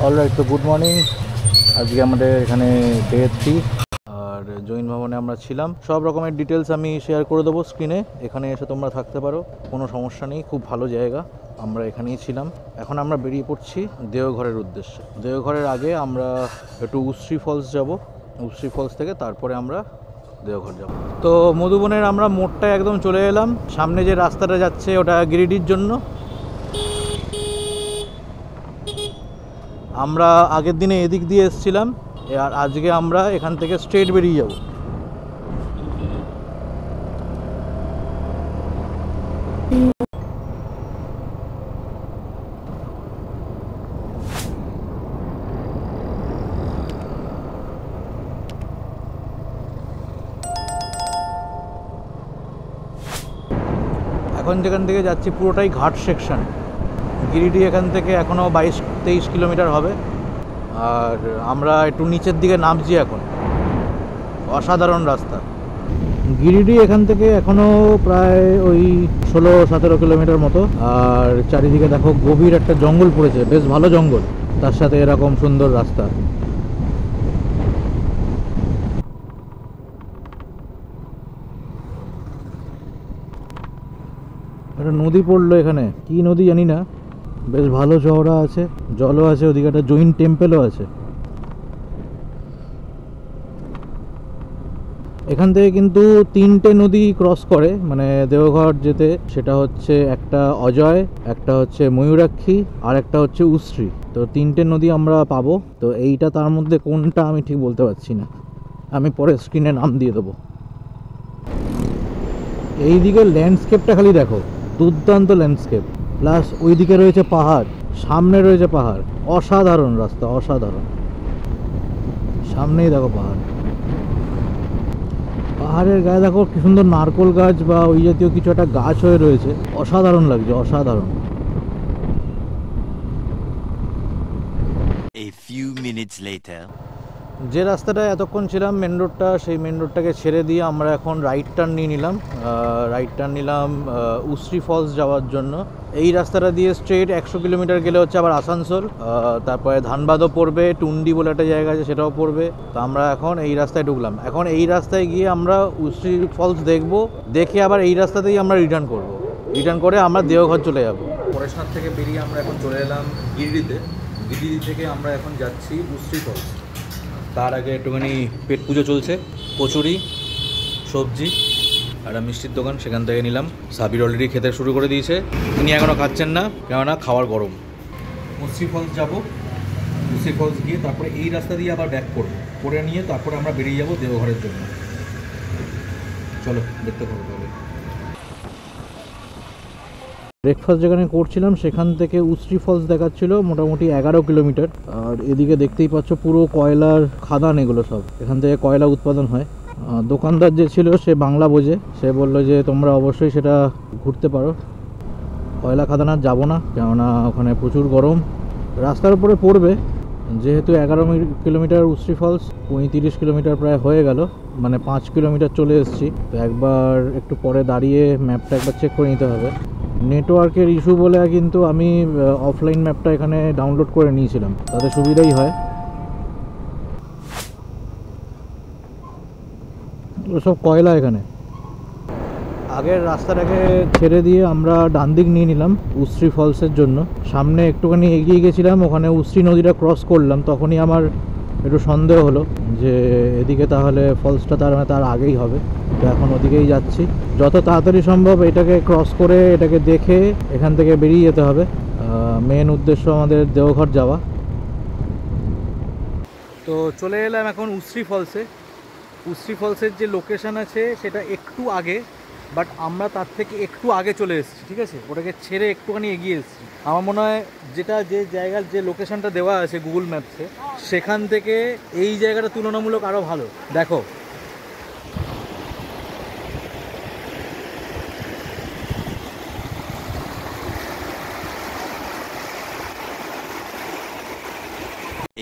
Alright, তো good morning. আজকে আমাদের এখানে ডে 3 আর জৈন ভবনে আমরা ছিলাম। সব রকমের ডিটেলস আমি শেয়ার করে দেবো স্ক্রিনে। এখানে এসে তোমরা থাকতে পারো, কোনো সমস্যা নেই, খুব ভালো জায়গা। আমরা এখানেই ছিলাম। এখন আমরা বেরিয়ে পড়ছি দেওঘরের উদ্দেশ্যে। দেওঘরের আগে আমরা একটু উশ্রী ফলস যাব। উশ্রী ফলস থেকে তারপরে আমরা দেওঘর যাব। তো মধুবনের আমরা মোড়টায় একদম চলে এলাম। সামনে যে রাস্তাটা যাচ্ছে ওটা গিরিডির জন্য। আমরা আগের দিনে এদিক দিয়ে এসেছিলাম, আর আজকে আমরা এখান থেকে স্ট্রেট বেরিয়ে যাব। এখন যেখান থেকে যাচ্ছি পুরোটাই ঘাট সেকশন। গিরিডি এখান থেকে এখনও 22-23 কিলোমিটার হবে। আর আমরা একটু নিচের দিকে নামছি এখন। অসাধারণ রাস্তা। গিরিডি এখান থেকে এখনও প্রায় ওই 16-17 কিলোমিটার মতো। আর চারিদিকে দেখো গভীর একটা জঙ্গল পড়েছে, বেশ ভালো জঙ্গল, তার সাথে এরকম সুন্দর রাস্তা। একটা নদী পড়লো এখানে, কি নদী জানি না, বেশ ভালো চওড়া আছে, জলও আছে, ওদিকে একটা জৈন টেম্পেলও আছে। এখান থেকে কিন্তু 3টে নদী ক্রস করে, মানে দেওঘর যেতে। সেটা হচ্ছে একটা অজয়, একটা হচ্ছে ময়ূরাক্ষী, আর একটা হচ্ছে উশ্রী। তো 3টে নদী আমরা পাবো। তো এইটা তার মধ্যে কোনটা আমি ঠিক বলতে পারছি না, আমি পরে স্ক্রিনে নাম দিয়ে দেবো। এইদিকে ল্যান্ডস্কেপটা খালি দেখো, দুর্দান্ত ল্যান্ডস্কেপ। প্লাস ওইদিকে রয়েছে পাহাড়, সামনে রয়েছে পাহাড়। অসাধারণ রাস্তা, অসাধারণ। সামনেই দেখো পাহাড়, পাহাড়ের গায়ে দেখো কি সুন্দর নারকোল গাছ বা ওই জাতীয় কিছু একটা গাছ হয়ে রয়েছে। অসাধারণ লাগছে, অসাধারণ। A few minutes later. যে রাস্তাটায় এতক্ষণ ছিলাম মেন রোডটা, সেই মেন রোডটাকে ছেড়ে দিয়ে আমরা এখন রাইট টার্ন নিয়ে নিলাম। উশ্রী ফলস যাওয়ার জন্য। এই রাস্তাটা দিয়ে স্ট্রেট 100 কিলোমিটার গেলে হচ্ছে আবার আসানসোল, তারপরে ধানবাদও পড়বে, টুন্ডি বলে একটা জায়গা আছে সেটাও পড়বে। তো আমরা এখন এই রাস্তায় ঢুকলাম। এখন এই রাস্তায় গিয়ে আমরা উশ্রী ফলস দেখবো, দেখে আবার এই রাস্তাতেই আমরা রিটার্ন করব। রিটার্ন করে আমরা দেওঘর চলে যাব। পরেশনাথ থেকে বেরিয়ে আমরা এখন চলে এলাম গিরিডিতে। গিরিডি থেকে আমরা এখন যাচ্ছি উশ্রী ফলস। তার আগে একটুখানি পেট পুজো চলছে, কচুরি, সবজি, একটা মিষ্টির দোকান, সেখান থেকে নিলাম। সাবির অলরেডি খেতে শুরু করে দিয়েছে, তিনি এখনও খাচ্ছেন না, কেননা খাওয়ার গরম। উশ্রী ফলস যাব। উশ্রী ফলস গিয়ে তারপরে এই রাস্তা দিয়ে আবার ব্যাক করবো, করে নিয়ে তারপরে আমরা বেরিয়ে যাব দেওঘরের জন্য। চলো দেখতে পাবো তাহলে। ব্রেকফাস্ট যেখানে করছিলাম সেখান থেকে উশ্রী ফলস দেখাচ্ছিল মোটামুটি 11 কিলোমিটার। আর এদিকে দেখতেই পাচ্ছ পুরো কয়লার খাদান, এগুলো সব এখান থেকে কয়লা উৎপাদন হয়। দোকানদার যে ছিল সে বাংলা বোঝে, সে বললো যে তোমরা অবশ্যই সেটা ঘুরতে পারো। কয়লা খাদান আর যাবো না, কেননা ওখানে প্রচুর গরম। রাস্তার উপরে পড়বে, যেহেতু 11 কিলোমিটার উশ্রী ফলস, 35 কিলোমিটার প্রায় হয়ে গেল, মানে 5 কিলোমিটার চলে এসেছি। তো একবার একটু পরে দাঁড়িয়ে ম্যাপটা একবার চেক করে নিতে হবে। নেটওয়ার্কের ইস্যু বলে কিন্তু আমি অফলাইন ম্যাপটা এখানে ডাউনলোড করে নিয়েছিলাম, তাতে সুবিধাই হয়। ওসব কয়লা এখানে। আগের রাস্তাটাকে ছেড়ে দিয়ে আমরা ডান দিক নিয়ে নিলাম উশ্রী ফলসের জন্য। সামনে একটুখানি এগিয়ে গেছিলাম, ওখানে উশ্রী নদীটা ক্রস করলাম, তখনই আমার একটু সন্দেহ হলো যে এদিকে তাহলে ফলসটা তার আগেই হবে। তো এখন ওদিকেই যাচ্ছি, যত তাড়াতাড়ি সম্ভব এটাকে ক্রস করে এটাকে দেখে এখান থেকে বেরিয়ে যেতে হবে। মেন উদ্দেশ্য আমাদের দেওঘর যাওয়া। তো চলে এলাম এখন উশ্রী ফলসে। উশ্রী ফলসের যে লোকেশান আছে সেটা একটু আগে, বাট আমরা তার থেকে একটু আগে চলে এসেছি, ঠিক আছে? ওটাকে ছেড়ে একটুখানি এগিয়ে এসেছি। আমার মনে হয় যে জায়গার যে লোকেশানটা দেওয়া আছে গুগল ম্যাপসে, সেখান থেকে এই জায়গাটা তুলনামূলক আরও ভালো। দেখো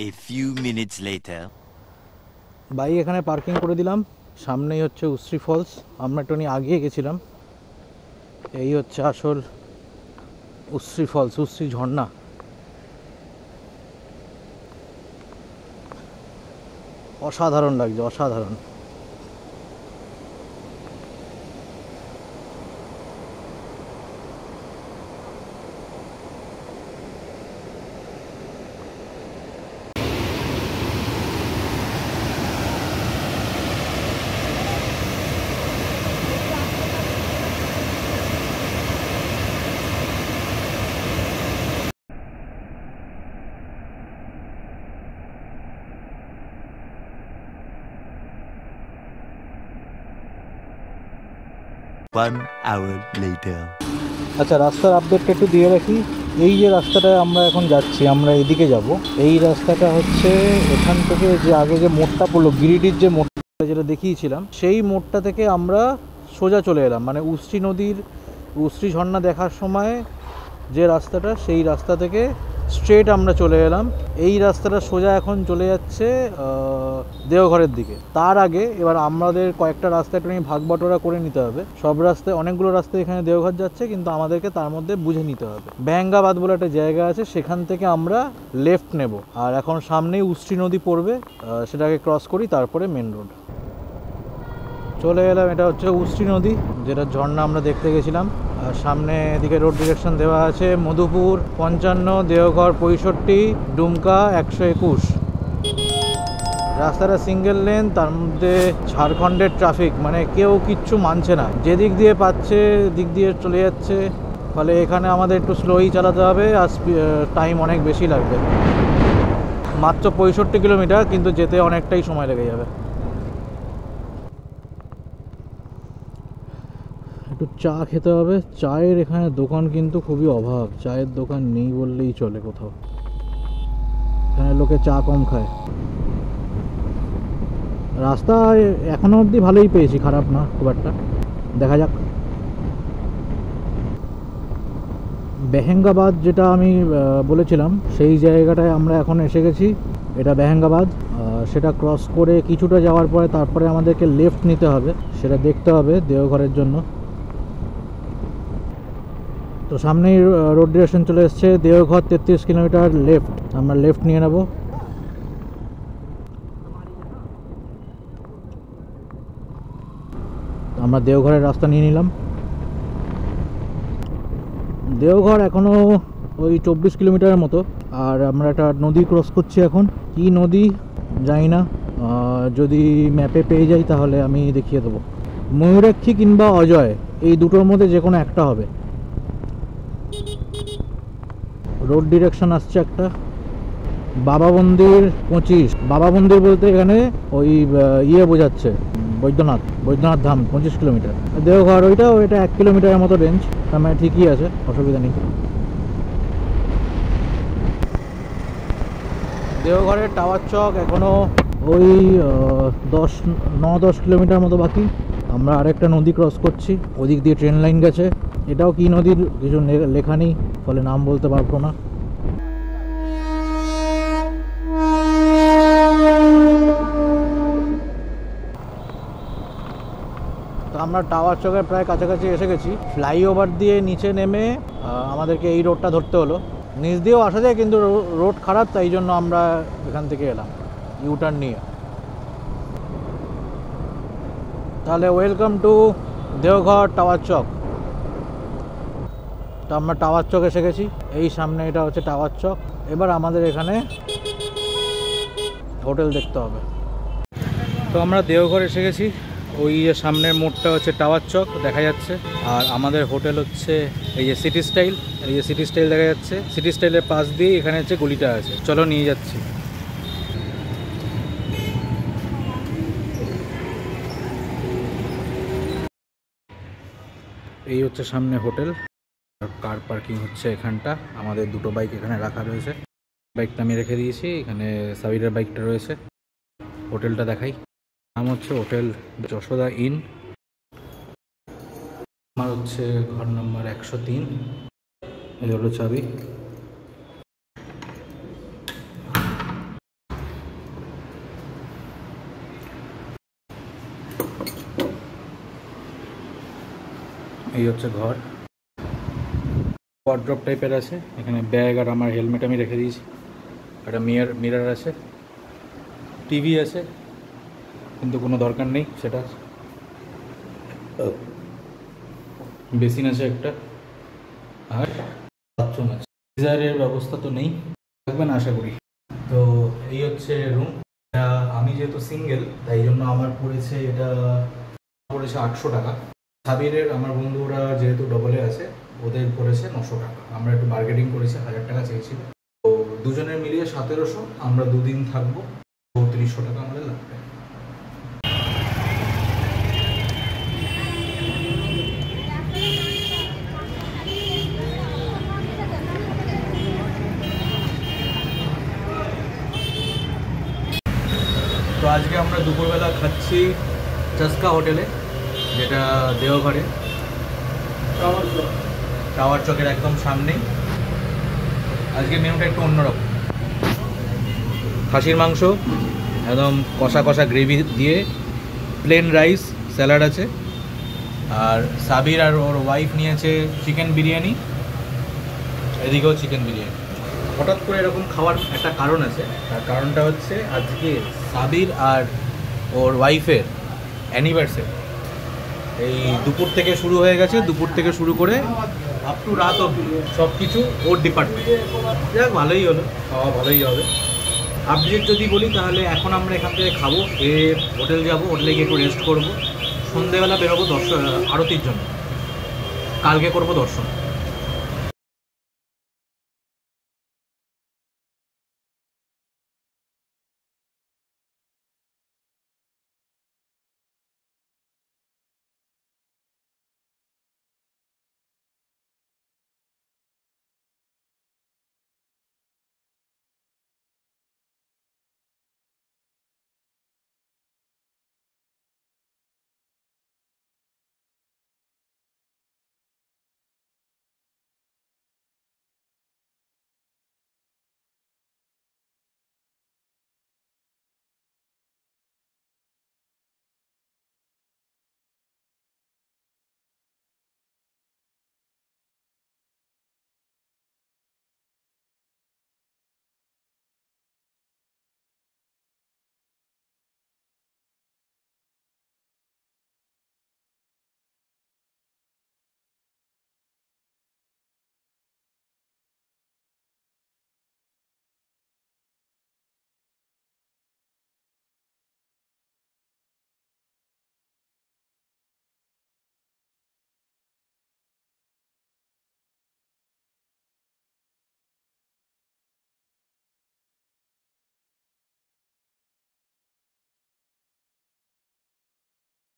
A few minutes later. Bike এখানে পার্কিং করে দিলাম, সামনেই হচ্ছে উশ্রী ফলস। আমরা একটু আগিয়ে গেছিলাম। এই হচ্ছে আসল উশ্রী ফলস, উশ্রী ঝর্ণা। অসাধারণ লাগছে, অসাধারণ। One hour later. আচ্ছা, রাস্তার আপডেটটা একটু দিয়ে রাখি। এই যে রাস্তাটায় আমরা এখন যাচ্ছি, আমরা এদিকে যাব। এই রাস্তাটা হচ্ছে এখান থেকে যে আগে যে মোড়টা পড়লো, গিরিডির যে মোড়টা যেটা দেখিয়েছিলাম, সেই মোড়টা থেকে আমরা সোজা চলে এলাম। মানে উষ্ট্রী নদীর, উষ্ট্রী ঝর্ণা দেখার সময় যে রাস্তাটা, সেই রাস্তা থেকে স্ট্রেট আমরা চলে এলাম। এই রাস্তাটা সোজা এখন চলে যাচ্ছে দেওঘরের দিকে। তার আগে এবার আমাদের কয়েকটা রাস্তা একটু ভাগ বটোয়ারা করে নিতে হবে। সব রাস্তায়, অনেকগুলো রাস্তায় এখানে দেওঘর যাচ্ছে, কিন্তু আমাদেরকে তার মধ্যে বুঝে নিতে হবে। বেহেঙ্গাবাদ বলে একটা জায়গা আছে, সেখান থেকে আমরা লেফট নেব। আর এখন সামনেই উষ্ট্রী নদী পড়বে, সেটাকে ক্রস করি, তারপরে মেন রোড চলে এলাম। এটা হচ্ছে উষ্ট্রী নদী, যেটা ঝর্ণা আমরা দেখতে গেছিলাম। আর সামনে এদিকে রোড ডিরেকশন দেওয়া আছে, মধুপুর 55, দেওঘর 65, ডুমকা 121। রাস্তাটা সিঙ্গেল লেন, তার মধ্যে ঝাড়খণ্ডের ট্রাফিক, মানে কেউ কিচ্ছু মানছে না, যেদিক দিয়ে পাচ্ছে দিক দিয়ে চলে যাচ্ছে। ফলে এখানে আমাদের একটু স্লোই চালাতে হবে, আর টাইম অনেক বেশি লাগবে। মাত্র 65 কিলোমিটার, কিন্তু যেতে অনেকটাই সময় লেগে যাবে। একটু চা খেতে হবে। চায়ের এখানে দোকান কিন্তু খুবই অভাব, চায়ের দোকান নেই বললেই চলে কোথাও। এখানে লোকে চা কম খায়। রাস্তা এখনো অবধি ভালোই পেয়েছি, খারাপ না খুব একটা। দেখা যাক। বেহেঙ্গাবাদ যেটা আমি বলেছিলাম, সেই জায়গাটায় আমরা এখন এসে গেছি। এটা বেহেঙ্গাবাদ। সেটা ক্রস করে কিছুটা যাওয়ার পরে তারপরে আমাদেরকে লেফট নিতে হবে, সেটা দেখতে হবে দেওঘরের জন্য। তো সামনেই রোড ডিরেকশন চলে এসছে, দেওঘর 33 কিলোমিটার লেফট। আমরা লেফট নিয়ে নেব। আমরা দেওঘরের রাস্তা নিয়ে নিলাম। দেওঘর এখনও ওই 24 কিলোমিটারের মতো। আর আমরা একটা নদী ক্রস করছি এখন। কি নদী জানি না, যদি ম্যাপে পেয়ে যাই তাহলে আমি দেখিয়ে দেবো। ময়ূরাক্ষী কিংবা অজয়, এই দুটোর মধ্যে যে কোনো একটা হবে। রোড ডিরেকশন আসছে একটা, বাবা মন্দির 25। বাবা মন্দির বলতে এখানে ওই ইয়ে বোঝাচ্ছে, বৈদ্যনাথ ধাম 25 কিলোমিটার। দেওঘর ওইটা 1 কিলোমিটারের মতো রেঞ্জ, তার মানে ঠিকই আছে, অসুবিধা নেই। দেওঘরের টাওয়ার চক এখনও ওই 9-10 কিলোমিটার মতো বাকি। আমরা আরেকটা নদী ক্রস করছি, ওদিক দিয়ে ট্রেন লাইন গেছে। এটাও কি নদীর কিছু লেখা নেই, ফলে নাম বলতে পারবো না। তো আমরা টাওয়ার চকের প্রায় কাছাকাছি এসে গেছি। ফ্লাইওভার দিয়ে নিচে নেমে আমাদেরকে এই রোডটা ধরতে হলো। নিচ দিয়েও আসা যায়, কিন্তু রোড খারাপ, তাই জন্য আমরা এখান থেকে এলাম ইউটার্ন নিয়ে। তাহলে ওয়েলকাম টু দেওঘর টাওয়ার চক। তো আমরা টাওয়ার চক এসে গেছি, এই সামনে এটা হচ্ছে টাওয়ার চক। এবার আমাদের এখানে হোটেল দেখতে হবে। তো আমরা দেওঘর এসে গেছি, ওই যে সামনের মোড়টা হচ্ছে টাওয়ার চক দেখা যাচ্ছে। আর আমাদের হোটেল হচ্ছে এই যে সিটি স্টাইল, এই যে সিটি স্টাইল দেখা যাচ্ছে। সিটি স্টাইলের পাশ দিয়ে এখানে হচ্ছে গলিটা আছে, চলো নিয়ে যাচ্ছি। এই হচ্ছে সামনে হোটেল। কার পার্কিং হচ্ছে এখানটা। আমাদের দুটো বাইক এখানে রাখা রয়েছে, বাইকটা আমি রেখে দিয়েছি এখানে, সাবিরের বাইকটা রয়েছে। হোটেলটা দেখাই, নাম হচ্ছে হোটেল যশোদা ইন। আমার হচ্ছে ঘর নম্বর 103। এই হলো চাবি। এই হচ্ছে ঘর। ওয়ার্ড্রপ টাইপের আছে, এখানে ব্যাগ আর আমার হেলমেট আমি রেখে দিয়েছি। একটা মিরর আছে, টিভি আছে, কিন্তু কোনো দরকার নেই সেটা। বেসিন আছে একটা আর বাথরুম আছে। গিজারের ব্যবস্থা তো নেই, থাকবে না আশা করি। তো এই হচ্ছে রুম। আমি যেহেতু সিঙ্গেল তাই জন্য আমার পড়েছে এটা 800 টাকা। সাবিরের আমার বন্ধুরা যেহেতু ডবলে আছে ওদের পড়েছে 900 টাকা। আমরা একটু বার্গেনিং করেছি, 1000 টাকা চেয়েছিল। তো দুজনের মিলিয়ে 1700। আমরা দুদিন থাকবো, 3400 টাকা আমাদের লাগবে। তো আজকে আমরা দুপুরবেলা খাচ্ছি চস্কা হোটেলে, যেটা দেওঘরে টাওয়ার চকের একদম সামনেই। আজকে মেনুটা একটু অন্যরকম, খাসির মাংস একদম কষা কষা গ্রেভি দিয়ে, প্লেন রাইস, স্যালাড আছে। আর সাবির আর ওর ওয়াইফ নিয়েছে চিকেন বিরিয়ানি, এদিকেও চিকেন বিরিয়ানি। হঠাৎ করে এরকম খাওয়ার একটা কারণ আছে, তার কারণটা হচ্ছে আজকে সাবির আর ওর ওয়াইফের অ্যানিভার্সারি। এই দুপুর থেকে শুরু হয়ে গেছে, দুপুর থেকে শুরু করে আপ টু রাত অবধি সব কিছু ওর ডিপার্টমেন্ট। যাক, ভালোই হলো, খাওয়া ভালোই হবে। আপডেট যদি বলি তাহলে এখন আমরা এখান থেকে খাবো, হোটেল যাবো, হোটেলে গিয়ে একটু রেস্ট করবো, সন্ধেবেলা বেরোবো আরতির জন্য, কালকে করবো দর্শন।